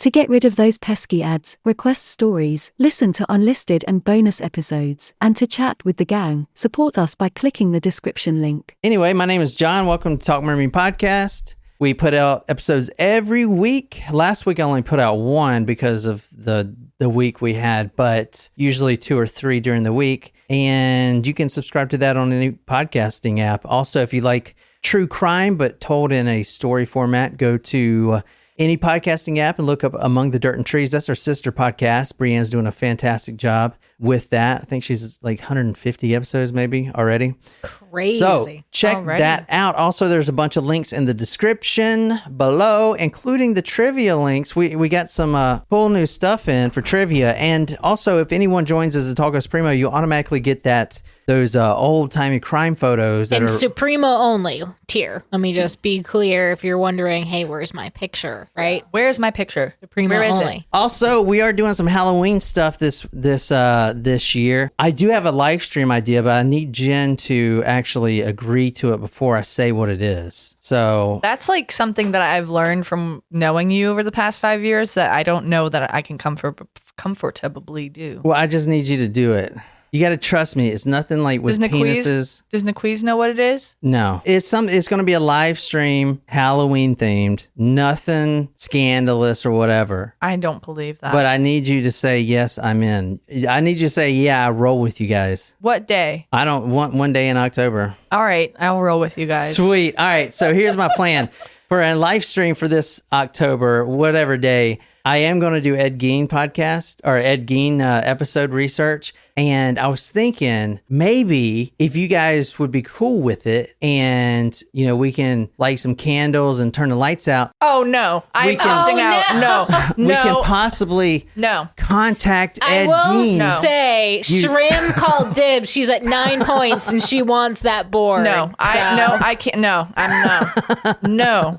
To get rid of those pesky ads, request stories, listen to unlisted and bonus episodes, and to chat with the gang, support us by clicking the description link. Anyway, my name is John. Welcome to Talk Mermaid Podcast. We put out episodes every week. Last week I only put out one because of the week we had, but usually 2 or 3 during the week. And you can subscribe to that on any podcasting app. Also, if you like true crime but told in a story format, go to any podcasting app and look up Among the Dirt and Trees. That's our sister podcast. Brienne's doing a fantastic job with that. I think she's like 150 episodes maybe already. Crazy. So check that out. Also, there's a bunch of links in the description below, including the trivia links. We got some cool new stuff in for trivia. And also, if anyone joins as a Talkos Primo, you automatically get those old-timey crime photos. And Supremo only tier. Let me just be clear if you're wondering, hey, where's my picture, right? Where's my picture? Supremo Where is only. it? Also, we are doing some Halloween stuff this year. I do have a live stream idea, but I need Jen to actually agree to it before I say what it is. So that's like something that I've learned from knowing you over the past 5 years that I don't know that I can comfortably do. Well, I just need you to do it. You got to trust me. It's nothing like with penises. Does Naquiz know what it is? No. It's going to be a live stream, Halloween themed, nothing scandalous or whatever. I don't believe that. But I need you to say, yes, I'm in. I need you to say, yeah, I roll with you guys. What day? I don't want one day in October. All right. I'll roll with you guys. Sweet. All right. So here's my plan. For a live stream for this October, whatever day, I am going to do Ed Gein podcast or Ed Gein episode research. And I was thinking maybe if you guys would be cool with it and, we can light some candles and turn the lights out. Oh, no. I'm opting out. No. We can possibly contact Ed Gein. I will say, Shrim called dibs. She's at 9 points and she wants that board. I can't. No, I'm no.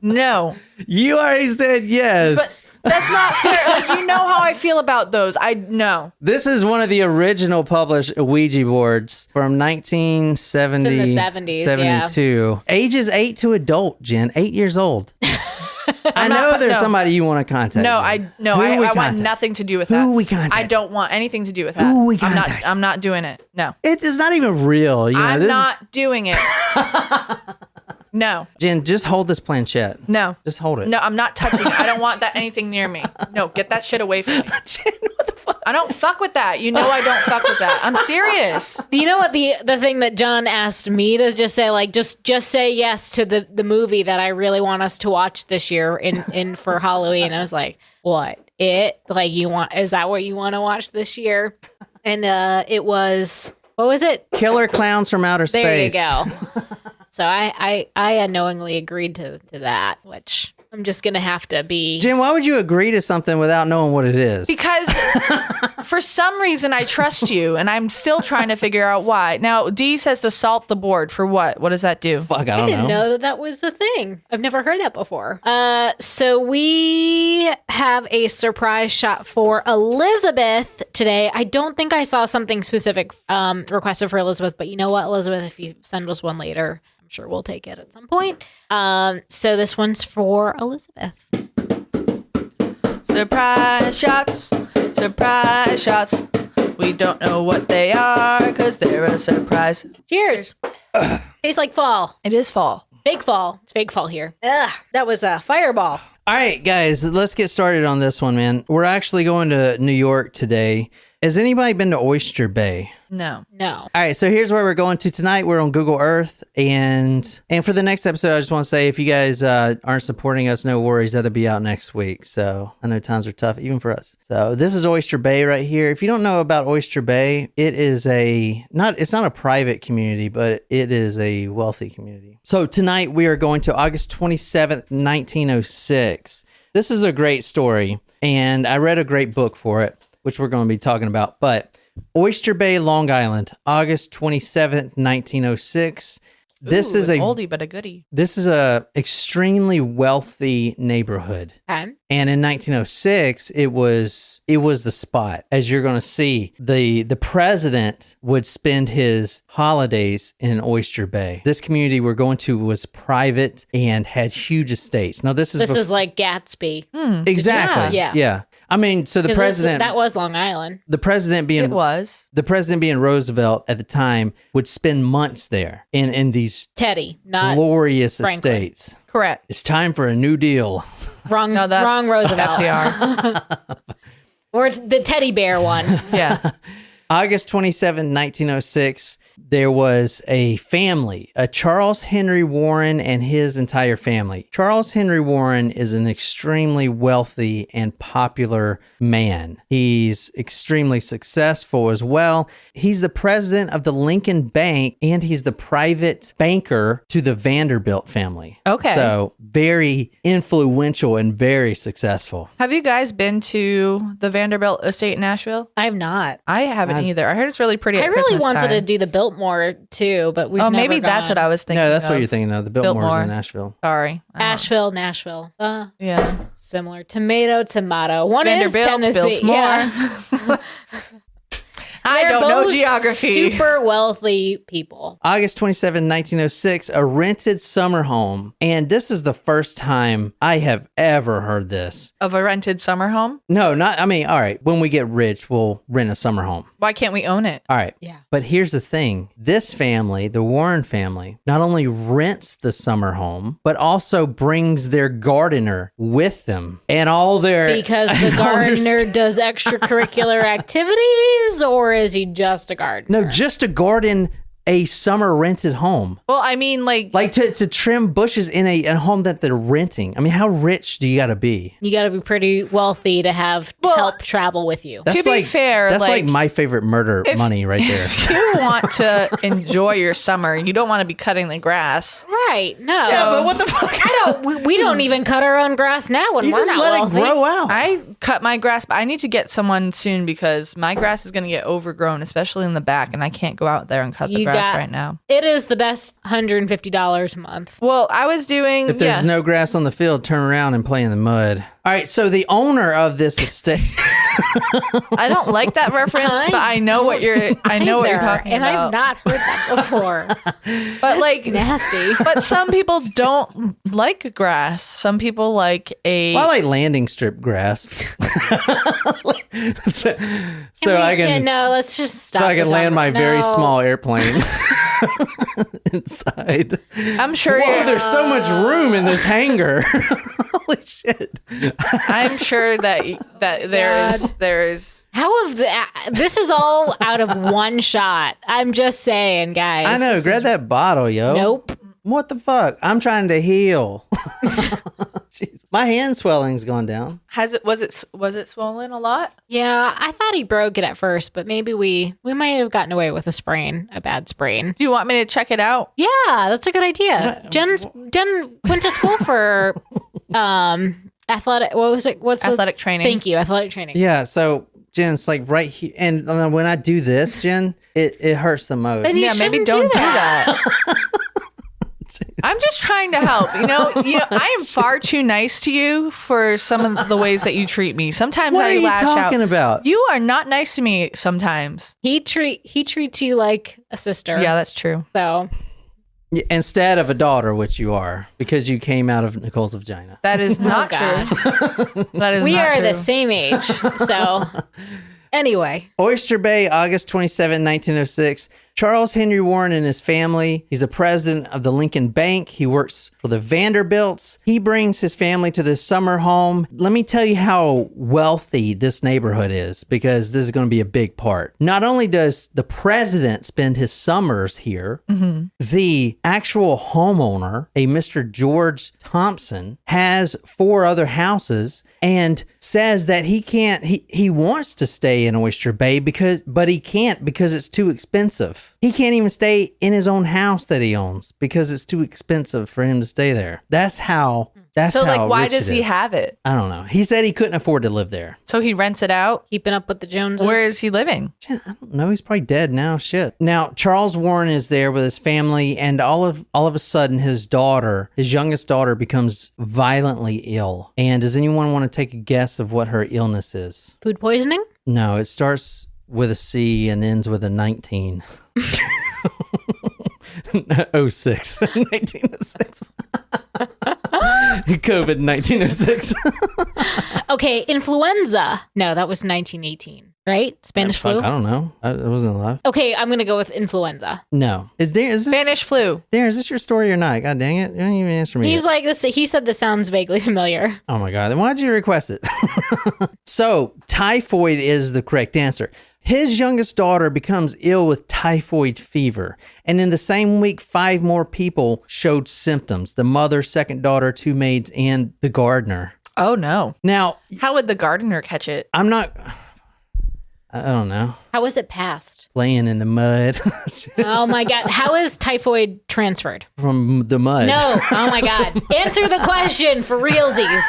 No. You already said yes. But that's not fair. Like, you know how I feel about those. No. This is one of the original published Ouija boards from 1970. It's in the 70s, 72. Yeah. Ages 8 to adult, Jen. 8 years old. I know there's somebody you want to contact. I want nothing to do with that. Who we contact? I don't want anything to do with that. Who we contact? I'm not doing it. No. It is not even real. I'm not doing it. No. Jen, just hold this planchette. No. Just hold it. No, I'm not touching it. I don't want anything near me. No, get that shit away from me. Jen, what the fuck? I don't fuck with that. You know I don't fuck with that. I'm serious. Do you know what the thing that John asked me to just say, like, just say yes to the movie that I really want us to watch this year in for Halloween? I was like, what? Is that what you want to watch this year? And it was, what was it? Killer Clowns from Outer Space. There you go. So I unknowingly agreed to that, which I'm just going to have to be. Jim, why would you agree to something without knowing what it is? Because for some reason I trust you, and I'm still trying to figure out why. Now, Dee says to salt the board for what? What does that do? Fuck, I didn't know that was a thing. I've never heard that before. So we have a surprise shot for Elizabeth today. I don't think I saw something specific requested for Elizabeth, but you know what, Elizabeth, if you send us one later, sure we'll take it at some point. So this one's for Elizabeth. Surprise shots. We don't know what they are because they're a surprise. Cheers. Tastes like fall. It is fall. Fake fall. It's fake fall here. Ugh, that was a fireball. All right, guys, let's get started on this one, man. We're actually going to New York today. Has anybody been to Oyster Bay? No. All right, so here's where we're going to tonight. We're on Google Earth, and for the next episode, I just want to say, if you guys aren't supporting us, no worries, that'll be out next week. So I know times are tough, even for us. So this is Oyster Bay right here. If you don't know about Oyster Bay, it is it's not a private community, but it is a wealthy community. So tonight we are going to August 27th, 1906. This is a great story, and I read a great book for it, which we're going to be talking about. But Oyster Bay, Long Island, August 27th, 1906. This Ooh, is an a oldie but a goodie. This is a extremely wealthy neighborhood. Okay. And in 1906, it was the spot. As you're going to see, the president would spend his holidays in Oyster Bay. This community we're going to was private and had huge estates. Now this is like Gatsby. exactly. Yeah. I mean, so the 'Cause president that was Long Island. the president being It was. the president being Roosevelt at the time would spend months there in these Teddy, not glorious Franklin. estates. Correct. It's time for a new deal. wrong. No, that's wrong Roosevelt. FDR. Or it's the teddy bear one. Yeah. August 27, 1906, there was a family, a Charles Henry Warren and his entire family. Charles Henry Warren is an extremely wealthy and popular man. He's extremely successful as well. He's the president of the Lincoln Bank, and he's the private banker to the Vanderbilt family. Okay. So very influential and very successful. Have you guys been to the Vanderbilt estate in Nashville? I'm not. I haven't either. I heard it's really pretty at I really Christmas wanted time. to do the Biltmore too, but we've never maybe that's gone. what I was thinking. No, that's what of. you're thinking of. The Biltmore's Biltmore. in Nashville. Sorry. Nashville. Yeah. Similar. Tomato. One Vanderbilt, is Tennessee. Biltmore. Yeah. I They're don't know both geography. Super wealthy people. August 27, 1906, a rented summer home. And this is the first time I have ever heard this. Of a rented summer home? No, all right, when we get rich, we'll rent a summer home. Why can't we own it? All right. Yeah. But here's the thing. This family, the Warren family, not only rents the summer home, but also brings their gardener with them and all their... Because the all their gardener does extracurricular activities, or is he just a gardener? No, just to garden a summer rented home. Well, I mean, like To trim bushes in a home that they're renting. I mean, how rich do you got to be? You got to be pretty wealthy to have help travel with you. To be fair, that's like like, my favorite murder money right there. if you want to enjoy your summer, you don't want to be cutting the grass. Right? No. Yeah, but what the fuck? We don't even cut our own grass now when You we're just not let wealthy. it grow out. I cut my grass, but I need to get someone soon because my grass is going to get overgrown, especially in the back, and I can't go out there and cut the grass right now. It is the best $150 a month. Well, I was doing. If there's no grass on the field, turn around and play in the mud. All right, so the owner of this estate. I don't like that reference, but I know what you're. I know what you're talking and about. I've not heard that before. But like nasty. But some people don't like grass. Some people like a. Well, I like landing strip grass. so I can. No, let's just stop. So I can land my very No. small airplane inside. I'm sure. Whoa, there's so much room in this hangar. Holy shit! I'm sure that there's. How have this is all out of one shot? I'm just saying, guys. I know. Grab that bottle, yo. Nope. What the fuck? I'm trying to heal. Jesus. My hand swelling's gone down. Was it swollen a lot? Yeah, I thought he broke it at first, but maybe we might have gotten away with a bad sprain. Do you want me to check it out? Yeah, that's a good idea. Jen went to school for athletic. What was it? What's Athletic training. Thank you, athletic training. Yeah. So Jen, it's like right here, and when I do this, Jen, it hurts the most. But you Yeah, maybe shouldn't don't do do that. I'm just trying to help. You know, I am far too nice to you for some of the ways that you treat me. Sometimes What I are you lash talking out. about? You are not nice to me sometimes. He treats you like a sister. Yeah, that's true. So Instead of a daughter, which you are, because you came out of Nicole's vagina. That is not God. true. That is we not are true. the same age. So anyway, Oyster Bay, August 27, 1906. Charles Henry Warren and his family. He's the president of the Lincoln Bank. He works for the Vanderbilts. He brings his family to this summer home. Let me tell you how wealthy this neighborhood is, because this is going to be a big part. Not only does the president spend his summers here, the actual homeowner, a Mr. George Thompson, has 4 other houses and says that he wants to stay in Oyster Bay but he can't because it's too expensive. live. He can't even stay in his own house that he owns because it's too expensive for him to stay there. That's how So, like, why rich does it he is. have it? I don't know. He said he couldn't afford to live there. So he rents it out? Keeping up with the Joneses. Where is he living? Shit, I don't know. He's probably dead now. Shit. Now, Charles Warren is there with his family, and all of a sudden, his youngest daughter, becomes violently ill. And does anyone want to take a guess of what her illness is? Food poisoning? No, it starts with a C and ends with a 19. 06. 1906. COVID 1906. Okay, influenza. No, that was 1918, right? Spanish flu? I don't know. I wasn't alive. Okay, I'm going to go with influenza. No. Is this Spanish flu. Darren, is this your story or not? God dang it. You don't even answer me. He's yet. like, this. He said this sounds vaguely familiar. Oh my God. Then why'd you request it? So, typhoid is the correct answer. His youngest daughter becomes ill with typhoid fever. And in the same week, 5 more people showed symptoms. The mother, second daughter, 2 maids, and the gardener. Oh, no. Now, How would the gardener catch it? I don't know. How was it passed? Laying in the mud. Oh my God. How is typhoid transferred? From the mud. No. Oh my God. Answer the question for realsies.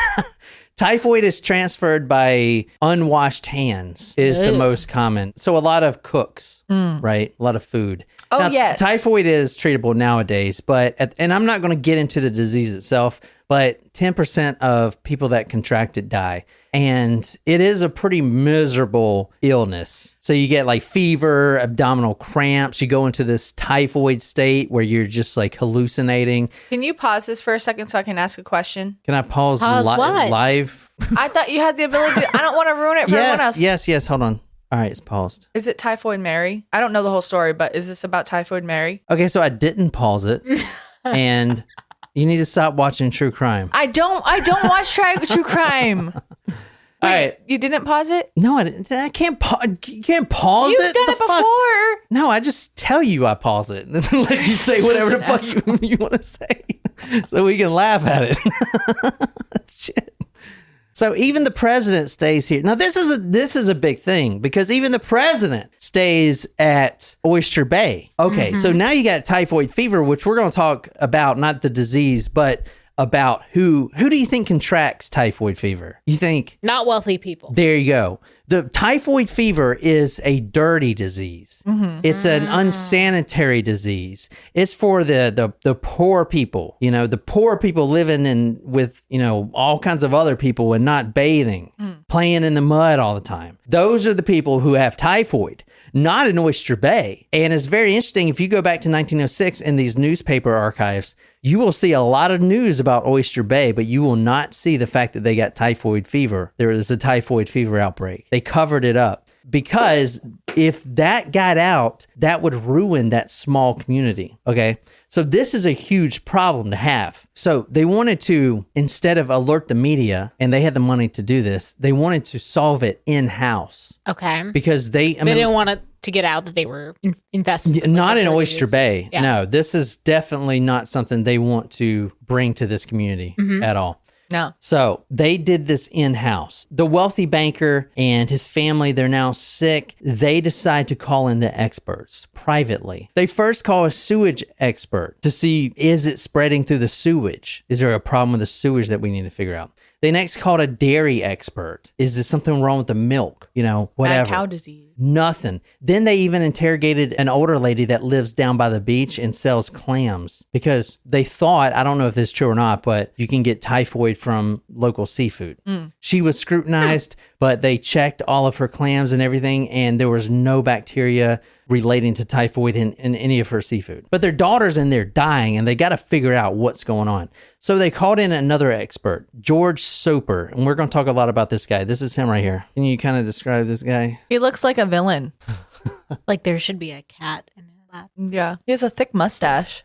Typhoid is transferred by unwashed hands is the Ew. most common. So a lot of cooks, right? A lot of food. Oh, Now, yes. Typhoid is treatable nowadays, but and I'm not going to get into the disease itself, but 10% of people that contract it die. And it is a pretty miserable illness. So you get like fever, abdominal cramps. You go into this typhoid state where you're just like hallucinating. Can you pause this for a second so I can ask a question? Can I pause What? live? I thought you had the ability to. I don't want to ruin it for everyone else. Yes. Hold on. All right, it's paused. Is it Typhoid Mary? I don't know the whole story, but is this about Typhoid Mary? Okay, so I didn't pause it. And you need to stop watching true crime. I don't watch true crime. All right. You didn't pause it? No, I didn't. I can't you can't pause You've it. done The it fuck? before. No, I just tell you I pause it and then let you say whatever the fuck you want to say so we can laugh at it. Shit. So even the president stays here. Now this is a big thing because even the president stays at Oyster Bay. Okay, so now you got typhoid fever, which we're going to talk about, not the disease, but about who do you think contracts typhoid fever? You think Not wealthy people. there you go. The typhoid fever is a dirty disease. It's an unsanitary disease. It's for the poor people, the poor people living in with, all kinds of other people and not bathing, playing in the mud all the time. Those are the people who have typhoid, not in Oyster Bay. And it's very interesting. If you go back to 1906 in these newspaper archives, you will see a lot of news about Oyster Bay, but you will not see the fact that they got typhoid fever. There was a typhoid fever outbreak. They covered it up because if that got out, that would ruin that small community. Okay. So this is a huge problem to have. So they wanted to, instead of alert the media, and they had the money to do this, they wanted to solve it in-house Okay. because they They didn't want it to get out that they were invested. with not the in dirty Oyster disease. Bay. Yeah. No, this is definitely not something they want to bring to this community at all. No. So they did this in-house. The wealthy banker and his family, they're now sick. They decide to call in the experts privately. They first call a sewage expert to see, is it spreading through the sewage? Is there a problem with the sewage that we need to figure out? They next called a dairy expert. Is there something wrong with the milk? Whatever. Bad cow disease. Nothing. Then they even interrogated an older lady that lives down by the beach and sells clams because they thought, I don't know if this is true or not, but you can get typhoid from local seafood. She was scrutinized, but they checked all of her clams and everything, and there was no bacteria relating to typhoid in any of her seafood. But their daughter's in there dying, and they got to figure out what's going on. So they called in another expert, George Soper, and we're going to talk a lot about this guy. This is him right here. Can you kind of describe this guy? He looks like a villain. Like there should be a cat in his lap. Yeah. He has a thick mustache.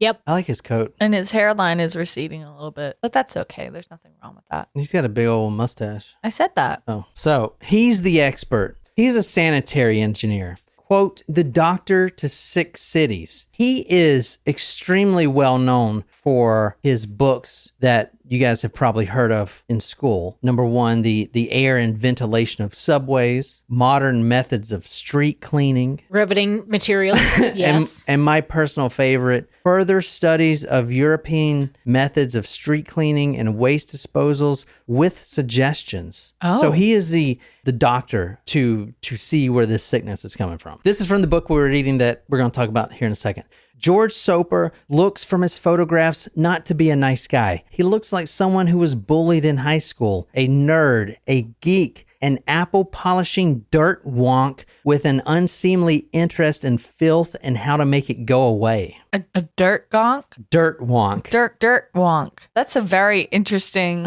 Yep. I like his coat. And his hairline is receding a little bit. But that's okay. There's nothing wrong with that. He's got a big old mustache. I said that. Oh, so he's the expert. He's a sanitary engineer. Quote, the doctor to 6 cities. He is extremely well known for his books that, you guys have probably heard of in school. Number one, the air and ventilation of subways, modern methods of street cleaning. Riveting material. Yes. And my personal favorite, further studies of European methods of street cleaning and waste disposals with suggestions. Oh. So he is the doctor to see where this sickness is coming from. This is from the book we were reading that we're going to talk about here in a second. George Soper looks from his photographs not to be a nice guy. He looks like someone who was bullied in high school, a nerd, a geek, an apple polishing dirt wonk with an unseemly interest in filth and how to make it go away. A dirt gonk? Dirt wonk. Dirt wonk. That's a very interesting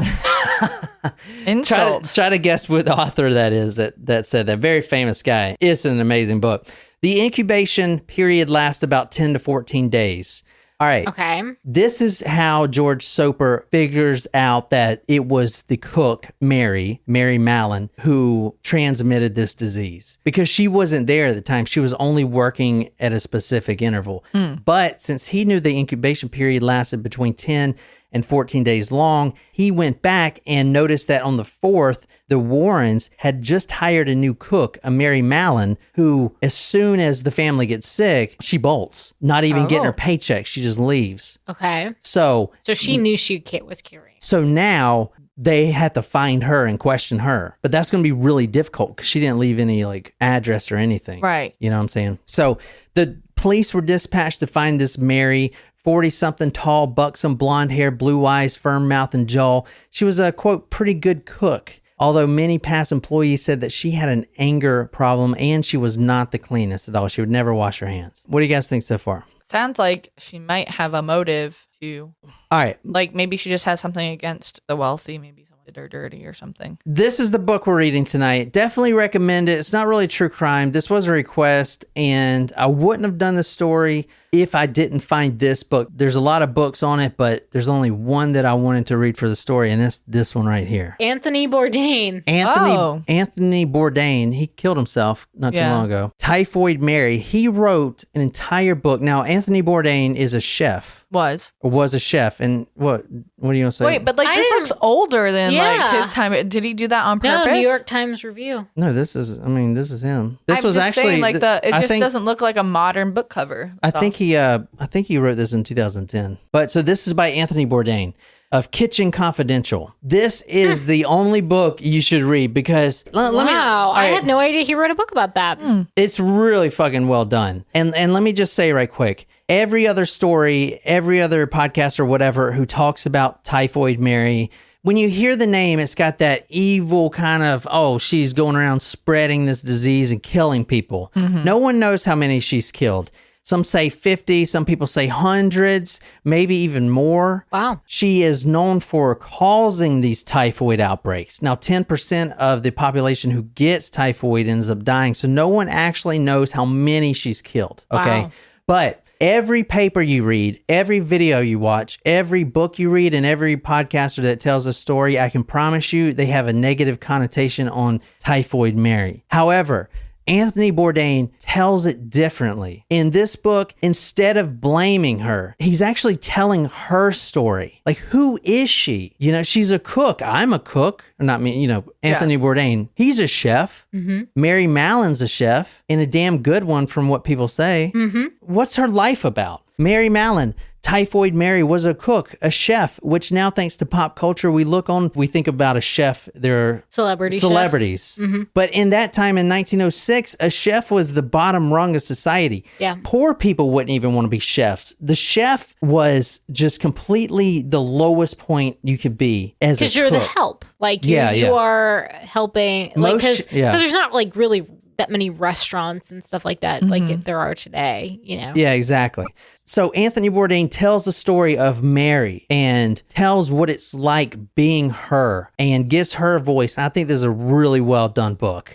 insult. Try to guess what author that is that said that. Very famous guy. It's an amazing book. The incubation period lasts about 10 to 14 days. All right. Okay. This is how George Soper figures out that it was the cook, Mary Mallon, who transmitted this disease. Because she wasn't there at the time. She was only working at a specific interval. But since he knew the incubation period lasted between 10 and 14 days long, he went back and noticed that on the 4th, the Warrens had just hired a new cook, a Mary Mallon, who, as soon as the family gets sick, she bolts. Not even getting her paycheck. She just leaves. Okay. So she knew she was curing. So now they had to find her and question her. But that's going to be really difficult because she didn't leave any address or anything. Right. You know what I'm saying? So the police were dispatched to find this Mary, 40-something, tall, buxom, blonde hair, blue eyes, firm mouth and jaw. She was a, quote, pretty good cook. Although many past employees said that she had an anger problem and she was not the cleanest at all. She would never wash her hands. What do you guys think so far? Sounds like she might have a motive to... All right. Like maybe she just has something against the wealthy. Maybe someone did her dirty or something. This is the book we're reading tonight. Definitely recommend it. It's not really true crime. This was a request, and I wouldn't have done the story if I didn't find this book. There's a lot of books on it, but there's only one that I wanted to read for the story, and it's this one right here. Anthony Bourdain. Anthony Bourdain. He killed himself not too long ago. Typhoid Mary. He wrote an entire book. Now, Anthony Bourdain is a chef. Was a chef. And what are you going to say? Wait, but this looks older than his time. Did he do that on purpose? No, New York Times Review. No, this is him. This I'm was just actually saying, it just doesn't look like a modern book cover. I think he wrote this in 2010. But so this is by Anthony Bourdain of Kitchen Confidential. This is the only book you should read because I had no idea he wrote a book about that. It's really fucking well done. And let me just say right quick, every other story, every other podcast or whatever who talks about Typhoid Mary, when you hear the name, it's got that evil kind of, she's going around spreading this disease and killing people. No one knows how many she's killed. Some say 50, some people say hundreds, maybe even more. Wow. She is known for causing these typhoid outbreaks. Now, 10% of the population who gets typhoid ends up dying, so no one actually knows how many she's killed. Okay. Wow. But every paper you read, every video you watch, every book you read, and every podcaster that tells a story, I can promise you they have a negative connotation on Typhoid Mary. However, Anthony Bourdain tells it differently. In this book, instead of blaming her, he's actually telling her story. Like, who is she? She's a cook. I'm a cook. Or not me, Anthony Bourdain. He's a chef. Mary Mallon's a chef, and a damn good one from what people say. What's her life about? Mary Mallon, Typhoid Mary, was a cook, a chef, which now, thanks to pop culture, we think about a chef, they're celebrities. But in that time, in 1906, a chef was the bottom rung of society. Yeah. Poor people wouldn't even want to be chefs. The chef was just completely the lowest point you could be as a cook. Because you're the help. You are helping. Because there's not really that many restaurants and stuff like that, like there are today, Yeah, exactly. So Anthony Bourdain tells the story of Mary and tells what it's like being her and gives her a voice. I think this is a really well done book.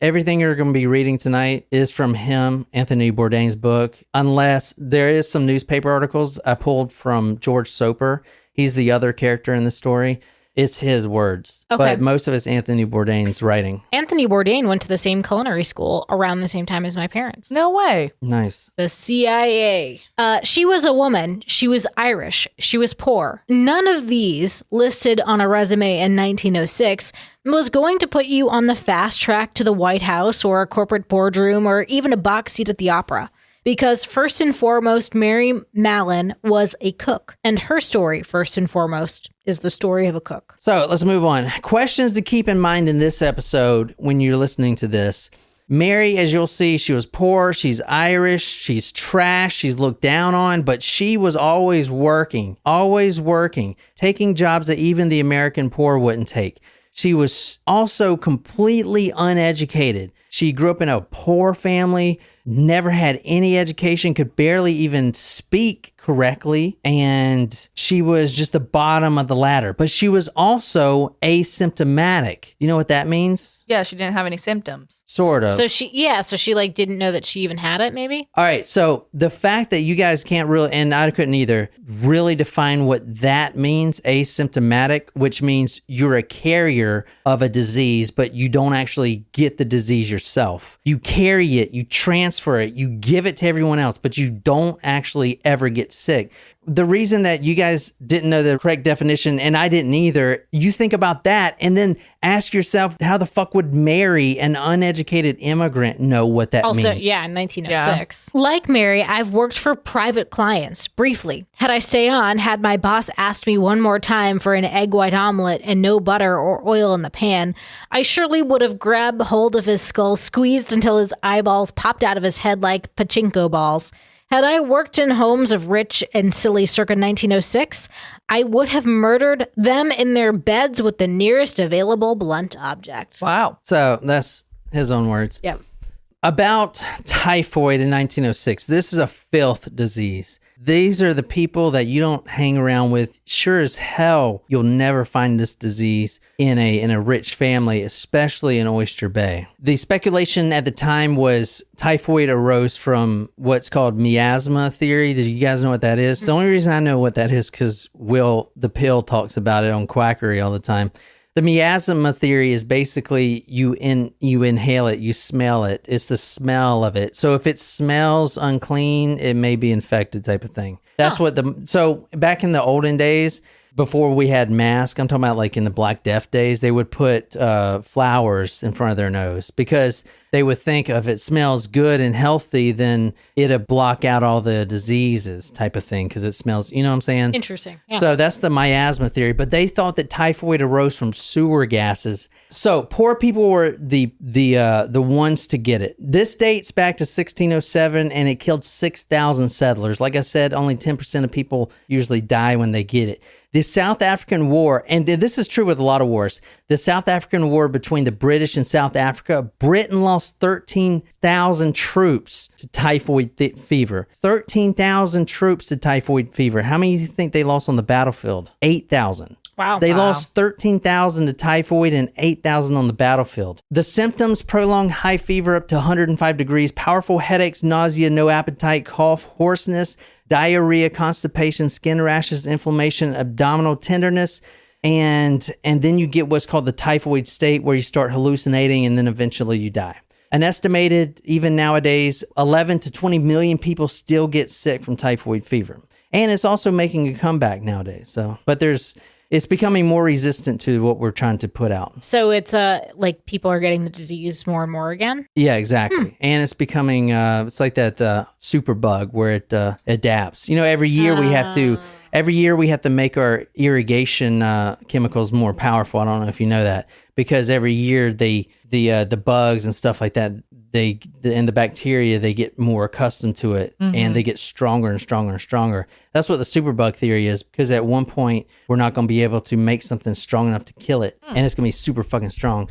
Everything you're going to be reading tonight is from him, Anthony Bourdain's book, unless there is some newspaper articles I pulled from George Soper. He's the other character in the story. It's his words. Okay. But most of it's Anthony Bourdain's writing. Anthony Bourdain went to the same culinary school around the same time as my parents. No way. Nice. The CIA. She was a woman. She was Irish. She was poor. None of these listed on a resume in 1906 was going to put you on the fast track to the White House or a corporate boardroom or even a box seat at the opera. Because first and foremost, Mary Mallon was a cook. And her story, first and foremost, is the story of a cook. So let's move on. Questions to keep in mind in this episode when you're listening to this. Mary, as you'll see, she was poor, she's Irish, she's trash, she's looked down on, but she was always working, taking jobs that even the American poor wouldn't take. She was also completely uneducated. She grew up in a poor family, never had any education, could barely even speak correctly, and she was just the bottom of the ladder. But she was also asymptomatic. You know what that means? Yeah, she didn't have any symptoms. Sort of. So she like didn't know that she even had it, maybe? All right, so the fact that you guys can't really, and I couldn't either, really define what that means, asymptomatic, which means you're a carrier of a disease, but you don't actually get the disease yourself. You carry it, you transfer it, you give it to everyone else, but you don't actually ever get sick. The reason that you guys didn't know the correct definition, and I didn't either, you think about that and then ask yourself, how the fuck would Mary, an uneducated immigrant, know what that means? Also, yeah, in 1906. Yeah. Like Mary, I've worked for private clients, briefly. Had I stay on, had my boss asked me one more time for an egg white omelet and no butter or oil in the pan, I surely would have grabbed hold of his skull, squeezed until his eyeballs popped out of his head like pachinko balls. Had I worked in homes of rich and silly circa 1906, I would have murdered them in their beds with the nearest available blunt object. Wow. So that's his own words. Yep. About typhoid in 1906, this is a filth disease. These are the people that you don't hang around with. Sure as hell, you'll never find this disease in a rich family, especially in Oyster Bay. The speculation at the time was typhoid arose from what's called miasma theory. Do you guys know what that is? The only reason I know what that is because Will the Pill talks about it on Quackery all the time. The miasma theory is basically you inhale it, you smell it. It's the smell of it. So if it smells unclean, it may be infected type of thing. That's what so back in the olden days, before we had masks, I'm talking about like in the Black Death days, they would put flowers in front of their nose because they would think if it smells good and healthy, then it'll block out all the diseases type of thing because it smells, you know what I'm saying? Interesting. Yeah. So that's the miasma theory, but they thought that typhoid arose from sewer gases. So poor people were the ones to get it. This dates back to 1607 and it killed 6,000 settlers. Like I said, only 10% of people usually die when they get it. The South African War, and this is true with a lot of wars, the South African War between the British and South Africa, Britain lost 13,000 troops to typhoid fever. 13,000 troops to typhoid fever. How many do you think they lost on the battlefield? 8,000. Wow. They lost 13,000 to typhoid and 8,000 on the battlefield. The symptoms: prolonged high fever up to 105 degrees, powerful headaches, nausea, no appetite, cough, hoarseness, diarrhea, constipation, skin rashes, inflammation, abdominal tenderness, and then you get what's called the typhoid state where you start hallucinating and then eventually you die. An estimated, even nowadays, 11 to 20 million people still get sick from typhoid fever. And it's also making a comeback nowadays. So, but it's becoming more resistant to what we're trying to put out. So it's like people are getting the disease more and more again? Yeah, exactly. And it's becoming, it's like that super bug where it adapts. You know, every year we have to make our irrigation chemicals more powerful. I don't know if you know that, because every year the bugs and stuff like that, and the bacteria, they get more accustomed to it, and they get stronger and stronger and stronger. That's what the superbug theory is, because at one point we're not going to be able to make something strong enough to kill it, and it's going to be super fucking strong.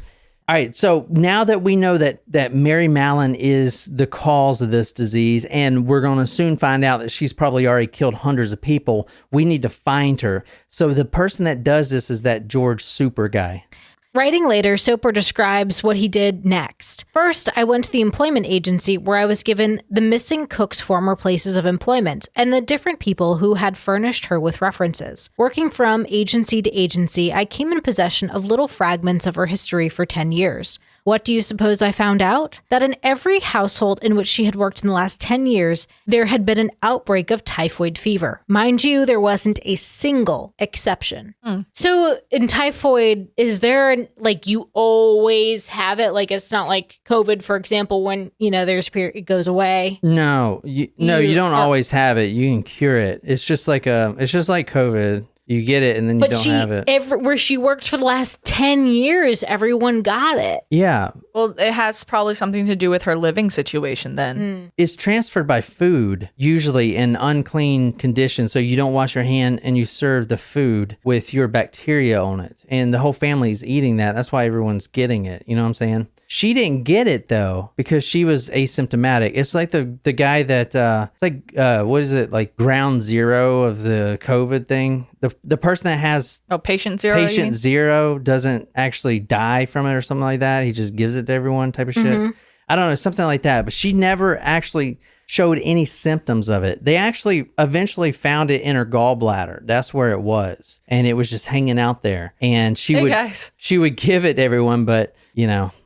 All right, so now that we know that Mary Mallon is the cause of this disease, and we're going to soon find out that she's probably already killed hundreds of people, we need to find her. So the person that does this is that George Super guy. Writing later, Soper describes what he did next. First, I went to the employment agency where I was given the missing cook's former places of employment and the different people who had furnished her with references. Working from agency to agency, I came in possession of little fragments of her history for 10 years. What do you suppose I found out? That in every household in which she had worked in the last 10 years, there had been an outbreak of typhoid fever. Mind you, there wasn't a single exception. So in typhoid, is there, like, you always have it? Like, it's not like COVID, for example, when, there's a period, it goes away. No, you don't always have it. You can cure it. It's just like COVID. You get it and then you don't have it. Where she worked for the last 10 years, everyone got it. Yeah. Well, it has probably something to do with her living situation then. It's transferred by food, usually in unclean conditions. So you don't wash your hand and you serve the food with your bacteria on it. And the whole family's eating that. That's why everyone's getting it. You know what I'm saying? She didn't get it though because she was asymptomatic. It's like the guy that it's like what is it, like ground zero of the COVID thing? The person that has patient zero. Patient zero doesn't actually die from it or something like that. He just gives it to everyone type of shit. I don't know, something like that. But she never actually showed any symptoms of it. They actually eventually found it in her gallbladder. That's where it was, and it was just hanging out there. And she would give it to everyone, but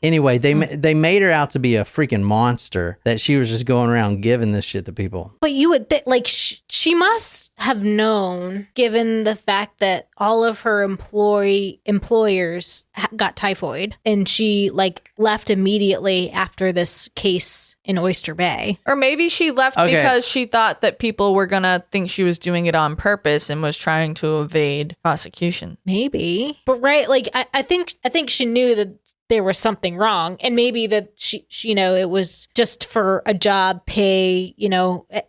anyway, they made her out to be a freaking monster, that she was just going around giving this shit to people. But you would she must have known, given the fact that all of her employers got typhoid, and she left immediately after this case in Oyster Bay. Or maybe she left because she thought that people were gonna think she was doing it on purpose and was trying to evade prosecution. Maybe, but right, I think she knew that there was something wrong, and maybe that she it was just for a job, pay,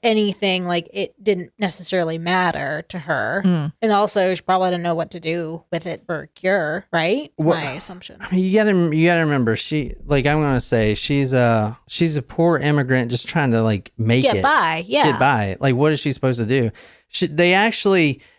anything, it didn't necessarily matter to her. And also she probably didn't know what to do with it for a cure, right? That's my assumption. I mean, you gotta remember, she, I'm gonna say, she's a poor immigrant just trying to get by. What is she supposed to do?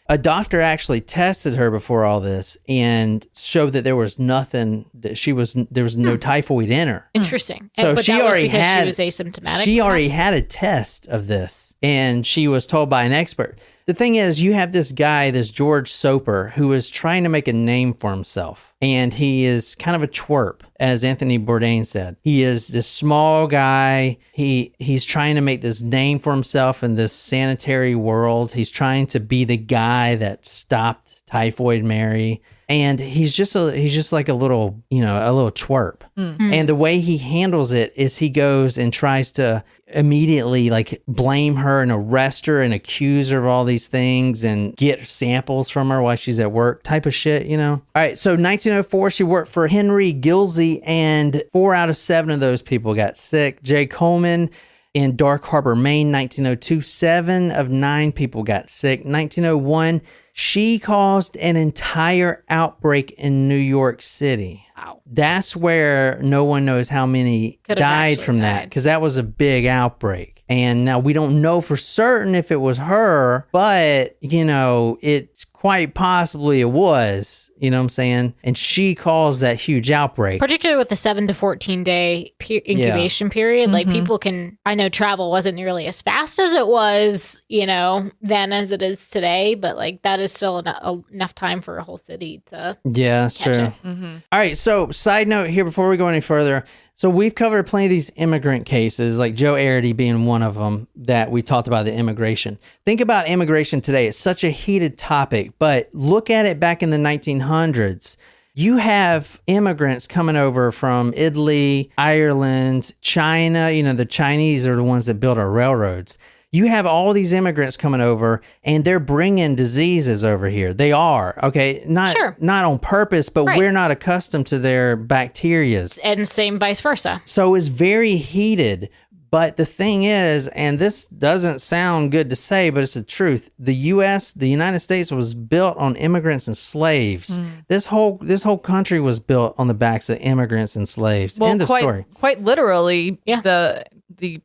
A doctor actually tested her before all this and showed that there was nothing, that there was no typhoid in her. Interesting. So but she that already was because had, she was asymptomatic. She already had a test of this, and she was told by an expert. The thing is, you have this guy, this George Soper, who is trying to make a name for himself. And he is kind of a twerp, as Anthony Bourdain said. He is this small guy. He's trying to make this name for himself in this sanitary world. He's trying to be the guy that stopped Typhoid Mary. And he's just like a little twerp. And the way he handles it is he goes and tries to immediately blame her and arrest her and accuse her of all these things and get samples from her while she's at work type of shit, All right, so 1904, she worked for Henry Gilsey, and 4 out of 7 of those people got sick. J. Coleman in Dark Harbor, Maine, 1902, 7 of 9 people got sick. 1901, she caused an entire outbreak in New York City. Wow. That's where no one knows how many died from that, because that was a big outbreak. And now we don't know for certain if it was her, but, it's quite possibly it was, you know what I'm saying? And she caused that huge outbreak. Particularly with the 7 to 14 day incubation period. People I know travel wasn't nearly as fast as it was, then as it is today, but that is still enough time for a whole city to that's catch true. it. All right, so side note here before we go any further. So we've covered plenty of these immigrant cases, like Joe Arity being one of them that we talked about, the immigration. Think about immigration today. It's such a heated topic, but look at it back in the 1900s. You have immigrants coming over from Italy, Ireland, China. The Chinese are the ones that built our railroads. You have all these immigrants coming over, and they're bringing diseases over here. They are, okay? Not on purpose, but we're not accustomed to their bacteria. And same vice versa. So it's very heated. But the thing is, and this doesn't sound good to say, but it's the truth. The United States was built on immigrants and slaves. This whole country was built on the backs of immigrants and slaves. End of story. Quite literally, the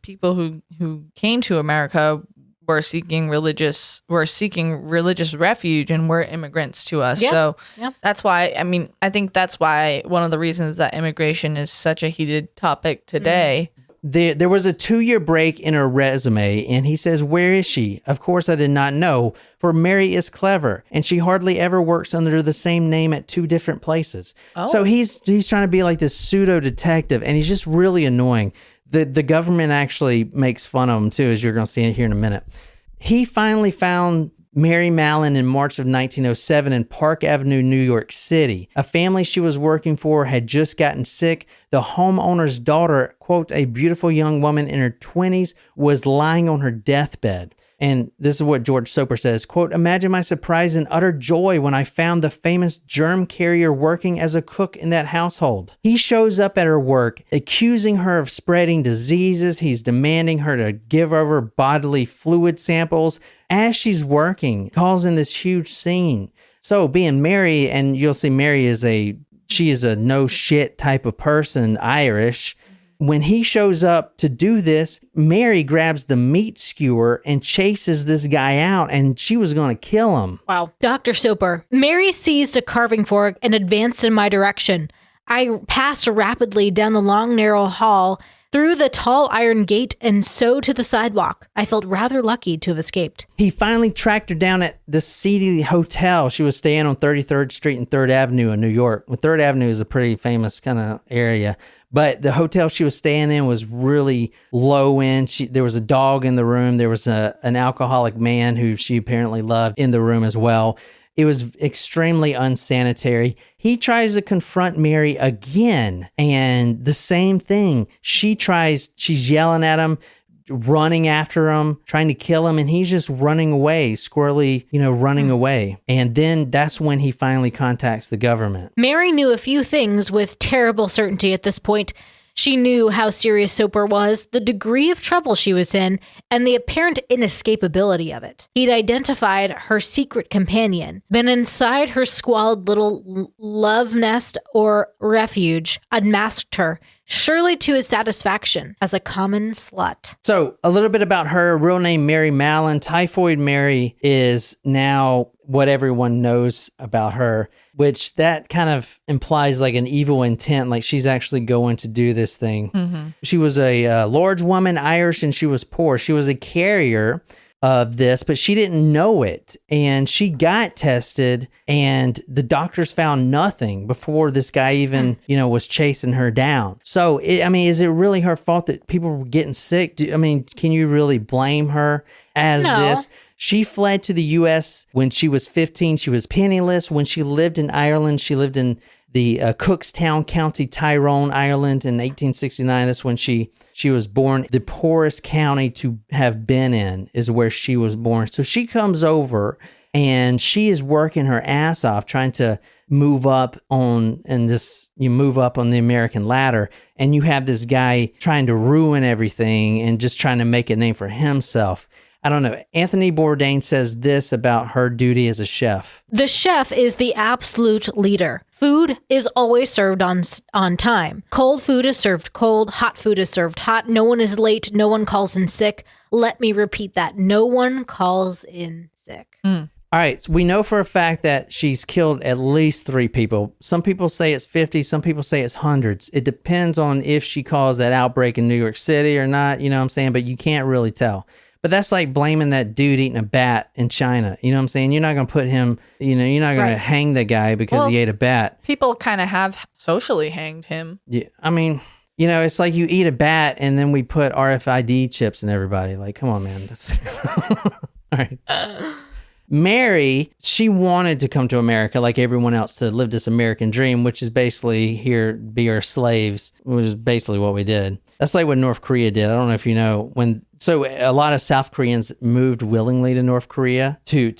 people who came to America are seeking religious refuge, and we're immigrants to us. So that's why, I think that's why one of the reasons that immigration is such a heated topic today. There was a 2-year break in her resume, and he says, "Where is she? Of course I did not know, for Mary is clever, and she hardly ever works under the same name at 2 different places." So he's trying to be like this pseudo detective, and he's just really annoying. The government actually makes fun of him too, as you're going to see here in a minute. He finally found Mary Mallon in March of 1907 in Park Avenue, New York City. A family she was working for had just gotten sick. The homeowner's daughter, quote, a beautiful young woman in her 20s, was lying on her deathbed. And this is what George Soper says, quote, "Imagine my surprise and utter joy when I found the famous germ carrier working as a cook in that household. He shows up at her work, accusing her of spreading diseases. He's demanding her to give over bodily fluid samples as she's working, causing this huge scene." So being Mary, and you'll see Mary she is a no shit type of person, Irish. When he shows up to do this, Mary grabs the meat skewer and chases this guy out, and she was going to kill him. Wow. Dr. Soper, Mary seized a carving fork and advanced in my direction. I passed rapidly down the long, narrow hall, through the tall iron gate, and so to the sidewalk. I felt rather lucky to have escaped. He finally tracked her down at the seedy hotel. She was staying on 33rd Street and 3rd Avenue in New York. Well, 3rd Avenue is a pretty famous kind of area. But the hotel she was staying in was really low end. There was a dog in the room. There was an alcoholic man who she apparently loved in the room as well. It was extremely unsanitary. He tries to confront Mary again, and the same thing. She's yelling at him, running after him, trying to kill him, and he's just running away, squirrely, running away. And then that's when he finally contacts the government. Mary knew a few things with terrible certainty at this point. She knew how serious Soper was, the degree of trouble she was in, and the apparent inescapability of it. He'd identified her secret companion, been inside her squalid little love nest or refuge, unmasked her, surely to his satisfaction, as a common slut. So a little bit about her real name, Mary Mallon. Typhoid Mary is now what everyone knows about her, which that kind of implies like an evil intent, like she's actually going to do this thing. Mm-hmm. She was a large woman, Irish, and she was poor. She was a carrier of this, but she didn't know it. And she got tested, and the doctors found nothing before this guy even, was chasing her down. So, is it really her fault that people were getting sick? Can you really blame her as this? She fled to the U.S. when she was 15. She was penniless. When she lived in Ireland, she lived in the Cookstown County, Tyrone, Ireland in 1869. That's when she was born. The poorest county to have been in is where she was born. So she comes over, and she is working her ass off trying to move up on the American ladder, and you have this guy trying to ruin everything and just trying to make a name for himself. I don't know. Anthony Bourdain says this about her duty as a chef. The chef is the absolute leader. Food is always served on time. Cold food is served cold. Hot food is served hot. No one is late. No one calls in sick. Let me repeat that. No one calls in sick. All right. So we know for a fact that she's killed at least 3 people. Some people say it's 50. Some people say it's hundreds. It depends on if she caused that outbreak in New York City or not. You know what I'm saying? But you can't really tell. But that's like blaming that dude eating a bat in China. You know what I'm saying? You're not going to put him, you're not going to hang the guy because he ate a bat. People kind of have socially hanged him. Yeah, it's like you eat a bat and then we put RFID chips in everybody. Like, come on, man. All right. Mary, she wanted to come to America like everyone else to live this American dream, which is basically here, be our slaves, which is basically what we did. That's like what North Korea did. I don't know if you know so a lot of South Koreans moved willingly to North Korea to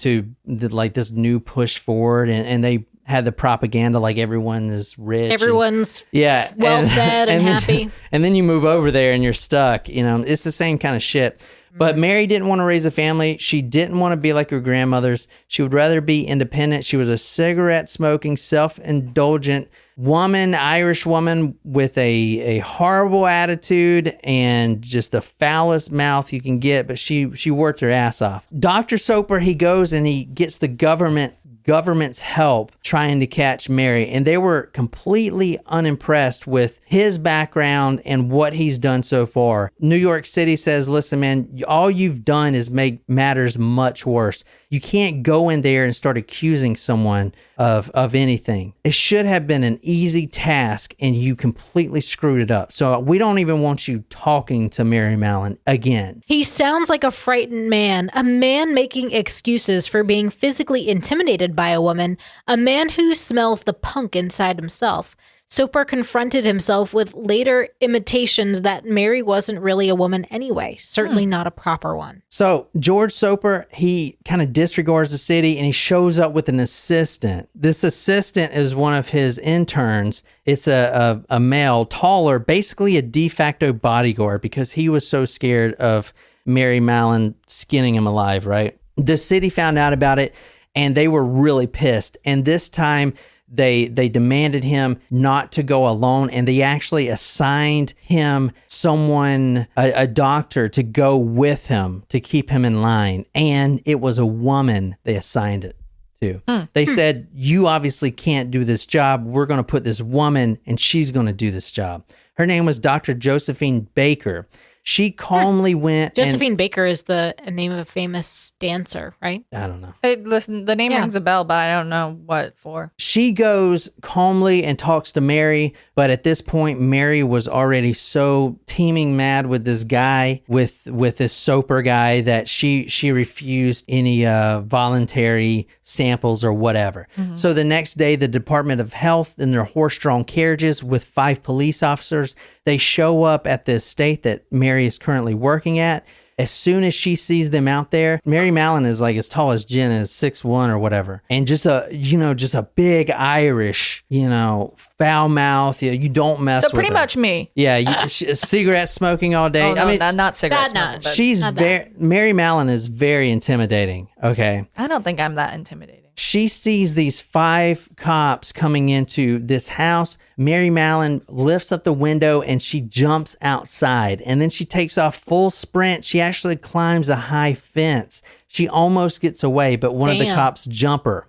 this new push forward, and they had the propaganda like everyone is rich. Everyone's well-fed and happy. And then you move over there and you're stuck. It's the same kind of shit. But Mary didn't want to raise a family. She didn't want to be like her grandmothers. She would rather be independent. She was a cigarette-smoking, self-indulgent Irish woman with a horrible attitude and just the foulest mouth you can get, but she worked her ass off. Dr. Soper, he goes and he gets the government's help trying to catch Mary, and they were completely unimpressed with his background and what he's done so far. New York City says, listen, man, all you've done is make matters much worse. You can't go in there and start accusing someone of anything. It should have been an easy task, and you completely screwed it up. So we don't even want you talking to Mary Mallon again. He sounds like a frightened man, a man making excuses for being physically intimidated by a woman, a man who smells the punk inside himself. Soper confronted himself with later imitations that Mary wasn't really a woman anyway, certainly not a proper one. So George Soper, he kind of disregards the city and he shows up with an assistant. This assistant is one of his interns. It's a male, taller, basically a de facto bodyguard because he was so scared of Mary Mallon skinning him alive, right? The city found out about it and they were really pissed. And this time, They demanded him not to go alone, and they actually assigned him someone, a doctor, to go with him to keep him in line. And it was a woman they assigned it to. They said, you obviously can't do this job. We're going to put this woman, and she's going to do this job. Her name was Dr. Josephine Baker. She calmly went. Josephine Baker is the name of a famous dancer, right? I don't know. Hey, listen, the name rings a bell, but I don't know what for. She goes calmly and talks to Mary, but at this point, Mary was already so teeming mad with this guy, with this Soper guy, that she refused any voluntary samples or whatever. Mm-hmm. So the next day, the Department of Health in their horse-drawn carriages with 5 police officers, they show up at the estate that Mary is currently working at. As soon as she sees them out there, Mary Mallon is like as tall as Jen is, 6'1" or whatever. And just a big Irish, foul mouth. You don't mess with her. So pretty much me. Yeah, cigarette smoking all day. Oh, no, I mean, not cigarette smoking. But Mary Mallon is very intimidating. Okay. I don't think I'm that intimidating. She sees these 5 cops coming into this house. Mary Mallon lifts up the window and she jumps outside. And then she takes off full sprint. She actually climbs a high fence. She almost gets away, but one of the cops jump her.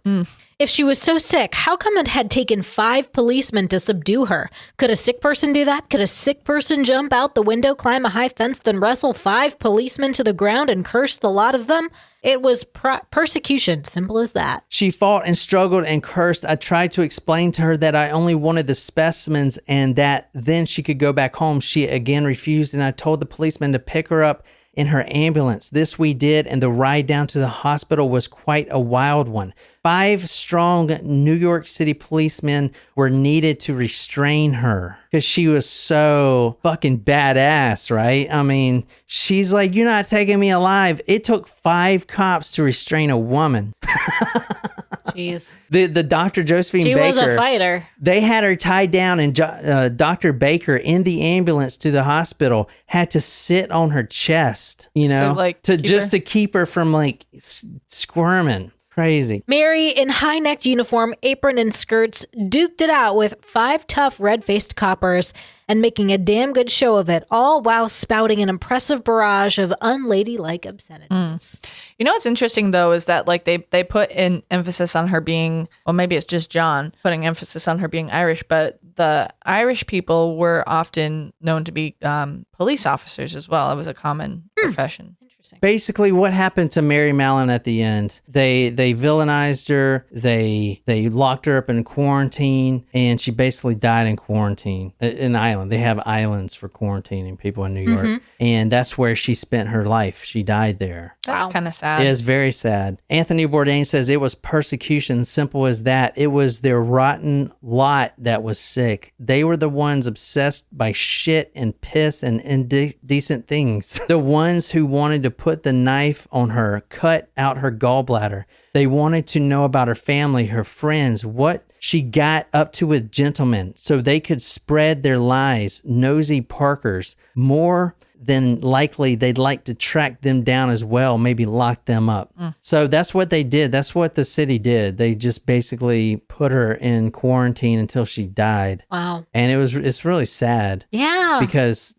If she was so sick, how come it had taken 5 policemen to subdue her? Could a sick person do that? Could a sick person jump out the window, climb a high fence, then wrestle 5 policemen to the ground and curse the lot of them? It was persecution, simple as that. She fought and struggled and cursed. I tried to explain to her that I only wanted the specimens and that then she could go back home. She again refused, and I told the policeman to pick her up in her ambulance. This we did, and the ride down to the hospital was quite a wild one. 5 strong New York City policemen were needed to restrain her because she was so fucking badass, right? I mean, she's like, you're not taking me alive. It took 5 cops to restrain a woman. Jeez. The Dr. Josephine Baker. She was a fighter. They had her tied down, and Dr. Baker in the ambulance to the hospital had to sit on her chest, to keep her from squirming. Crazy. Mary, in high-necked uniform, apron, and skirts, duked it out with 5 tough, red-faced coppers and making a damn good show of it, all while spouting an impressive barrage of unladylike obscenities. You know what's interesting, though, is that they put in emphasis on her being, well, maybe it's just John putting emphasis on her being Irish, but the Irish people were often known to be police officers as well. It was a common profession. Basically, what happened to Mary Mallon at the end? They villainized her. They locked her up in quarantine, and she basically died in quarantine. An island. They have islands for quarantining people in New York, and that's where she spent her life. She died there. That's kind of sad. It is very sad. Anthony Bourdain says it was persecution, simple as that. It was their rotten lot that was sick. They were the ones obsessed by shit and piss and indecent things. The ones who wanted to put the knife on her, cut out her gallbladder. They wanted to know about her family, her friends, what She got up to with gentlemen so they could spread their lies, nosy Parkers. More than likely they'd like to track them down as well, maybe lock them up. So that's what they did. That's what the city did. They just basically put her in quarantine until she died. Wow. And it's really sad. Yeah. Because,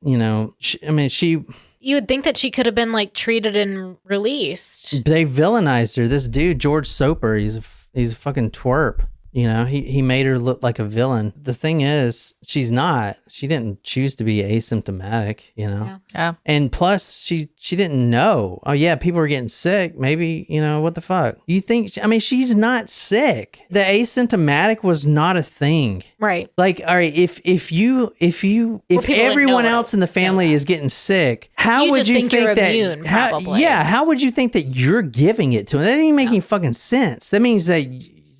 she you would think that she could have been like treated and released. They villainized her. This dude, George Soper, he's a fucking twerp. He made her look like a villain. The thing is, she's not. She didn't choose to be asymptomatic, Yeah. And plus, she didn't know. Oh, yeah, people are getting sick. Maybe, what the fuck? You think, she's not sick. The asymptomatic was not a thing. Right. Like, all right, if everyone else in the family is getting sick, how would you think that? Immune, probably. How would you think that you're giving it to them? That doesn't make any fucking sense. That means that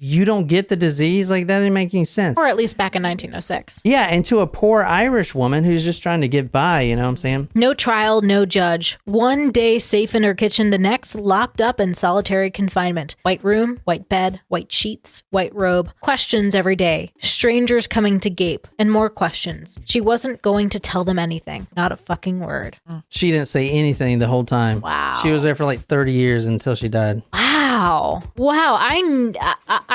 you don't get the disease. Like, that didn't make any sense. Or at least back in 1906. Yeah, and to a poor Irish woman who's just trying to get by, you know what I'm saying? No trial, no judge. One day safe in her kitchen, the next locked up in solitary confinement. White room, white bed, white sheets, white robe. Questions every day. Strangers coming to gape. And more questions. She wasn't going to tell them anything. Not a fucking word. She didn't say anything the whole time. Wow. She was there for like 30 years until she died. Wow.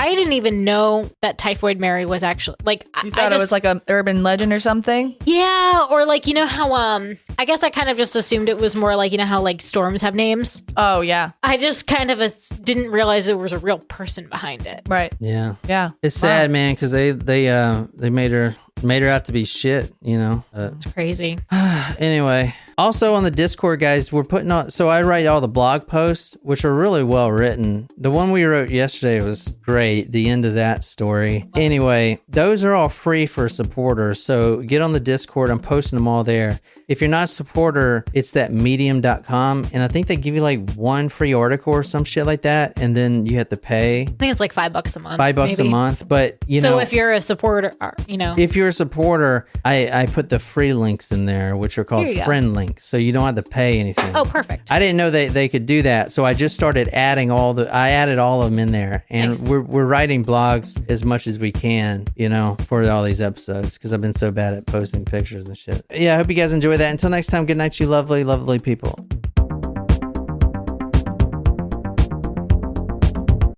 I didn't even know that Typhoid Mary was actually like. You thought it was like an urban legend or something? Yeah, or like how I guess I kind of just assumed it was more like how like storms have names. Oh yeah. I just kind of didn't realize there was a real person behind it. Right. Yeah. Yeah. It's sad, man, because they made her out to be shit. It's crazy. Anyway. Also on the Discord, guys, we're putting on, so I write all the blog posts, which are really well written. The one we wrote yesterday was great, the end of that story. Anyway, those are all free for supporters, so get on the Discord. I'm posting them all there. If you're not a supporter, it's that medium.com, and I think they give you like one free article or some shit like that, and then you have to pay. I think it's like $5 a month. $5 a month, but So if you're a supporter, If you're a supporter, I put the free links in there, which are called friend links. So you don't have to pay anything. Oh, perfect. I didn't know they could do that. So I just started adding I added all of them in there. And nice. we're writing blogs as much as we can, for all these episodes, because I've been so bad at posting pictures and shit. Yeah, I hope you guys enjoy that. Until next time, good night, you lovely, lovely people.